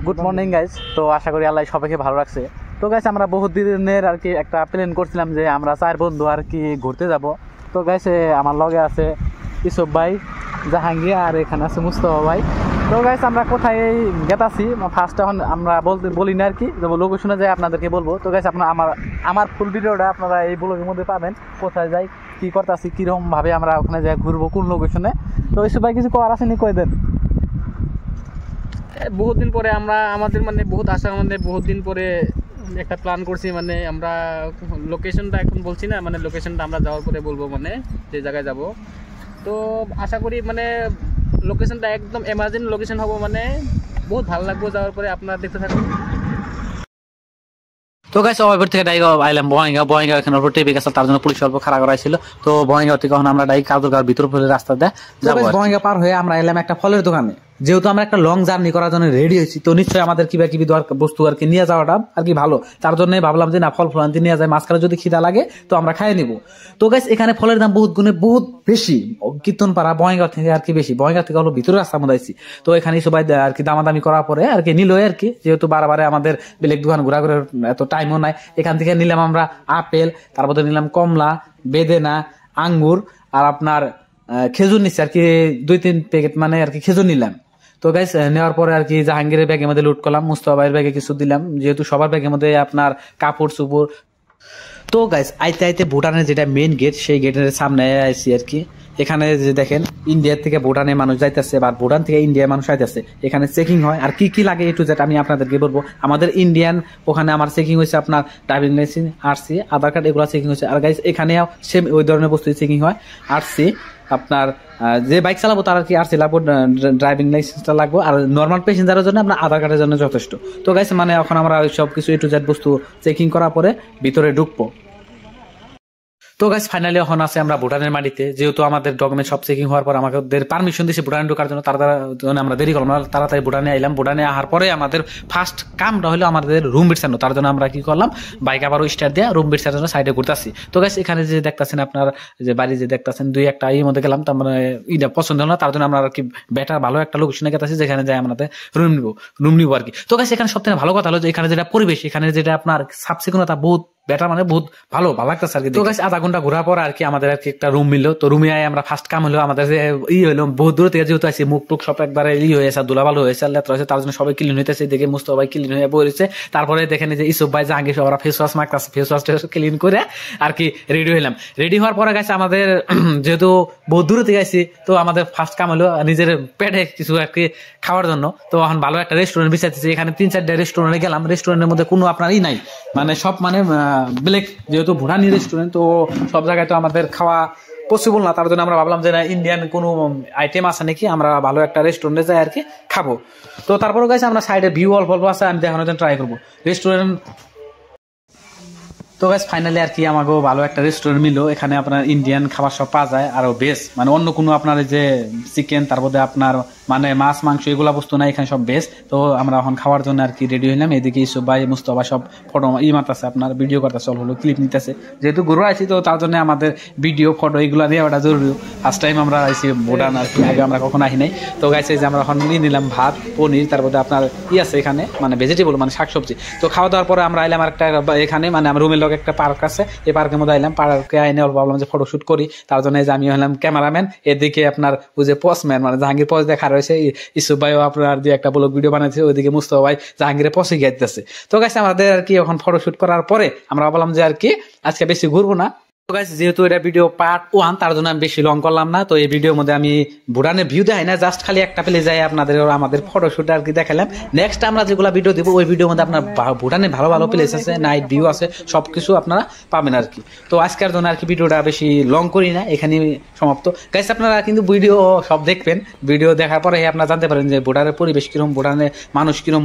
Good morning guys. তো আশা করি আল্লাহ সবাইকে ভালো রাখছে। তো গাইজ আমরা বহুত দিনের আর কি একটা প্ল্যান করছিলাম যে আমরা 4 বন্ধু আর কি ঘুরতে যাব। তো গাইজ আমার লগে আছে ইসব ভাই, জাহাঙ্গীর, আর এখানে আছে মুস্তফা ভাই। তো গাইজ আমরা কোথায় গেতাছি ফার্স্ট এখন আমরা বলি না আর কি, লোকেশনে যাই আপনাদেরকে বলবো। তো গাইজ আপনার আমার ফুল ভিডিওটা আপনারা এই ব্লগের মধ্যে পাবেন, কোথায় যাই, কী করতেছি, কীরকমভাবে আমরা ওখানে যাই ঘুরবো, কোন লোকেশনে। তো ইসব ভাই কিছু করার আসেনি, কয়ে দেন। বহুত দিন পরে আমরা আমাদের মানে বহুত আশার মধ্যে বহুত দিন পরে একটা প্ল্যান করছি। মানে আমরা লোকেশনটা এখন বলছি না, মানে লোকেশনটা আমরা যাওয়ার পরে বলবো, মানে যে জায়গায় যাব। তো আশা করি মানে লোকেশনটা একদম এমার্জেন্সি লোকেশন হবো, মানে বহুত ভালো লাগবে যাওয়ার পরে। আপনারা দেখতে থাকুন। তো গাইছে ওভার থেকে ডাইগ আইলাম বয়ঙ্গা এখানে উপর টেপে গেছে, তার জন্য পুলিশ অল্প খাড়া করা ছিল। তো বয়ঙ্গা থেকে এখন আমরা ডাইগ কাদুরগাঁওর ভিতর ফেলে রাস্তা দেয় বয়ঙ্গা পার হয়ে আমরা এলাম একটা ফলের দোকানে। যেহেতু আমরা একটা লং জার্নি করার জন্য রেডি হয়েছি, তো নিশ্চয়ই আমাদের কিবা কিবি বস্তু আর কি নিয়ে যাওয়াটা আর কি ভালো। তার জন্য ভাবলাম যে না, ফল আনতে নিয়ে যায়, মাঝখানে যদি খিদা লাগে তো আমরা খাই নিব। তো গাইস এখানে ফলের দাম বহুত গুণে বহুত বেশি, কীর্তনপাড়া বয়ঙ্গা থেকে আর কি বেশি। বয়ঙ্গা থেকে হলো ভিতরে রাস্তার মধ্যে আইছি। তো এখানে সবাই আর কি দামাদামি করার পরে আর কি নিল আর কি, যেহেতু বারে আমাদের বেলেগ দোকান ঘোরা করে এত টাইমও নাই। এখান থেকে নিলাম আমরা আপেল, তারপরে নিলাম কমলা, বেদেনা, আঙ্গুর, আর আপনার খেজুর নিচ্ছি আর কি 2-3 প্যাকেট মানে আর কি খেজুর নিলাম। তো গাইস নেওয়ার পরে আর কি জাহাঙ্গীরের ব্যাগের মধ্যে লুট করলাম, মুস্তফা ভাইয়ের ব্যাগে কিছু দিলাম, যেহেতু সবার ব্যাগের মধ্যে আপনার কাপড় চুপড়। তো গাইস আইতে ভুটানের যেটা মেইন গেট, সেই গেটের সামনে আইছি আর কি। এখানে যে দেখেন ইন্ডিয়া থেকে ভুটানে মানুষ যাইতেছে বা ভুটান থেকে ইন্ডিয়ার মানুষ আইতেছে। এখানে চেকিং হয় আর কি লাগে একটু যেটা আমি আপনাদেরকে বলবো। আমাদের ইন্ডিয়ান ওখানে আমার চেকিং হয়েছে আপনার ড্রাইভিং লাইসেন্স, আরসি, আধার কার্ড, এগুলো চেকিং হয়েছে। আর গাইস এখানেও সেম ওই ধরনের বস্তু চেকিং হয়। আরসি আপনার যে বাইক চালাবো তার আর কি আরসি লাগবো, ড্রাইভিং লাইসেন্সটা লাগবো, আর নর্মাল প্যাসেঞ্জারের জন্য আপনার আধার কার্ডের জন্য যথেষ্ট। তো গাইস মানে এখন আমরা সব কিছু একটু জেড বস্তু চেকিং করার পরে ভিতরে ঢুকবো। তো গাইস ফাইনালি এখন আছে আমরা ভুটানের মাটিতে। যেহেতু আমাদের ডকুমেন্ট সব চেকিং হওয়ার পর আমাদের পারমিশন দিয়েছে ভুটানে ঢোকার জন্য, তার আমরা দেরি করলাম না, তাড়াতাড়ি ভুটানে আইলাম। ভুটানে আসার পরে আমাদের ফার্স্ট কামটা হলো আমাদের রুম বিছানো। তার জন্য আমরা কি করলাম, বাইক আবারও স্টার্ট দিয়ে রুম বিছানোর জন্য সাইডে ঘুরতেছি। তো গাইস এখানে যে দেখতেছেন আপনার যে বাড়ি যে দেখতেছেন 2-1টা এর মধ্যে গেলাম, তার মানে এটা পছন্দ হলো না, তার জন্য আমরা আর কি বেটার ভালো একটা লোকেশনে গেছি যেখানে যাই আমাদের রুম নিবো আর কি। তো গাইস এখানে সবথেকে ভালো কথা হলো যে এখানে যেটা পরিবেশ, এখানে যেটা আপনার সাফ সিকুনতা বহুত বেটার, মানে বহুত ভালো লাগতেছে আর কি। তো গাইস আধা ঘন্টা ঘোরার পর আর কি আমাদের আর কি একটা রুম মিললো। তো রুমে আয় আমরা ফার্স্ট কাম হলো আমাদের হলো বহুত দূর থেকে যেহেতু আসি, মুখ টুক সব একবারে হয়েছে, দুলাভালো হয়েছে, লেত্রা হয়েছে, তার জন্য সবাই ক্লিন হইতেছে। দেখে মুস্তফা ভাই ক্লিন হয়ে বলেছে। তারপরে দেখেন যে ইসব ভাই জাহাঙ্গীর সব ফেস ওয়াশ মাখতেছে, ফেস ওয়াশ ক্লিন করে আর কি রেডি হইলাম। রেডি হওয়ার পরে গেছে আমাদের যেহেতু বহুত দূর থেকে আসি, তো আমাদের ফার্স্ট কাম হলো নিজের পেটে কিছু আর কি খাওয়ার জন্য। তো এখন ভালো একটা রেস্টুরেন্ট বিচারতেছি। এখানে 3-4টা রেস্টুরেন্টে গেলাম, রেস্টুরেন্টের মধ্যে কোনো আপনারই নাই, মানে সব মানে ব্ল্যাক, যেহেতু ভুটানি রেস্টুরেন্ট, তো সব জায়গায় তো আমাদের খাওয়া পসিবল না। তার জন্য আমরা ভাবলাম যে না, ইন্ডিয়ান কোনো আইটেম আছে নাকি, আমরা ভালো একটা রেস্টুরেন্টে যাই আর কি খাবো। তো তারপরে গেছে আমরা সাইডে ভিউ অল্প আছে, আমি দেখানোর জন্য ট্রাই করবো রেস্টুরেন্ট। তো গাইস ফাইনালি আর কি আমাকেও ভালো একটা রেস্টুরেন্ট মিললো। এখানে আপনার ইন্ডিয়ান খাবার সব পাওয়া যায়, আরো বেস্ট, মানে অন্য কোনো আপনার যে চিকেন, তারপরে আপনার মানে মাছ মাংস এগুলা বস্তু না, এখানে সব বেস্ট। তো আমরা এখন খাওয়ার জন্য আর কি রেডি হইলাম। এদিকে ইসব ভাই মুস্তফা সব ফটো মারতেছে, আপনার ভিডিও করতেছে, হলো ক্লিপ নিতেছে। যেহেতু ঘুরে আছি তো তার জন্য আমাদের ভিডিও ফটো এগুলো দিয়ে ওটা জরুরি। ফার্স্ট টাইম আমরা আইসি ভুটান আর কি, আগে আমরা কখনো আসি নাই। তো গাইছে যে আমরা এখন নিয়ে নিলাম ভাত, পনির, তারপরে আপনার আছে এখানে মানে ভেজিটেবল মানে শাকসবজি। তো খাওয়া দাওয়ার পরে আমরা আইলাম আরেকটা এখানে, মানে আমার রুমের লোক একটা পার্ক আছে, এই পার্কের মধ্যে আইলাম। পার্কে আইনে অল্প ভাবলাম যে ফটোশুট করি, তার জন্য যে আমি হলাম ক্যামেরাম্যান। এদিকে আপনার ওই যে পসম্যান মানে জাহাঙ্গীর পস দেখা রয়েছে, ইসুফ ভাইও আপনার দিয়ে একটা ব্লগ ভিডিও বানাইছে, ওইদিকে মুস্তফা ভাই জাহাঙ্গীরের পসে গিয়েছে। তো গাইছে আমাদের আর কি এখন ফটোশুট করার পরে আমরা ভাবলাম যে আর কি আজকে বেশি ঘুরবো না। যেহেতু এটা ভিডিও পার্ট 1, তার জন্য আমি বেশি লং করলাম না। তো এই ভিডিওর মধ্যে আমি ভুটানের ভিউ দেখাই না, জাস্ট খালি একটা প্লেস যাই আপনাদের আমাদের ফটোশুট আর কি দেখালাম। নেক্সট আমরা যেগুলো ভিডিও দিব ওই ভিডিওর মধ্যে আপনার ভুটানে ভালো ভালো প্লেস আছে, নাইট ভিউ আছে, সবকিছু আপনারা পাবেন আর কি। তো আজকের জন্য আর কি ভিডিওটা বেশি লং করি না, এখানে সমাপ্ত। গাইস আপনারা কিন্তু ভিডিও সব দেখবেন, ভিডিও দেখার পরে আপনারা জানতে পারেন যে ভুটানের পরিবেশ কিরকম, ভুটানের মানুষ কিরকম।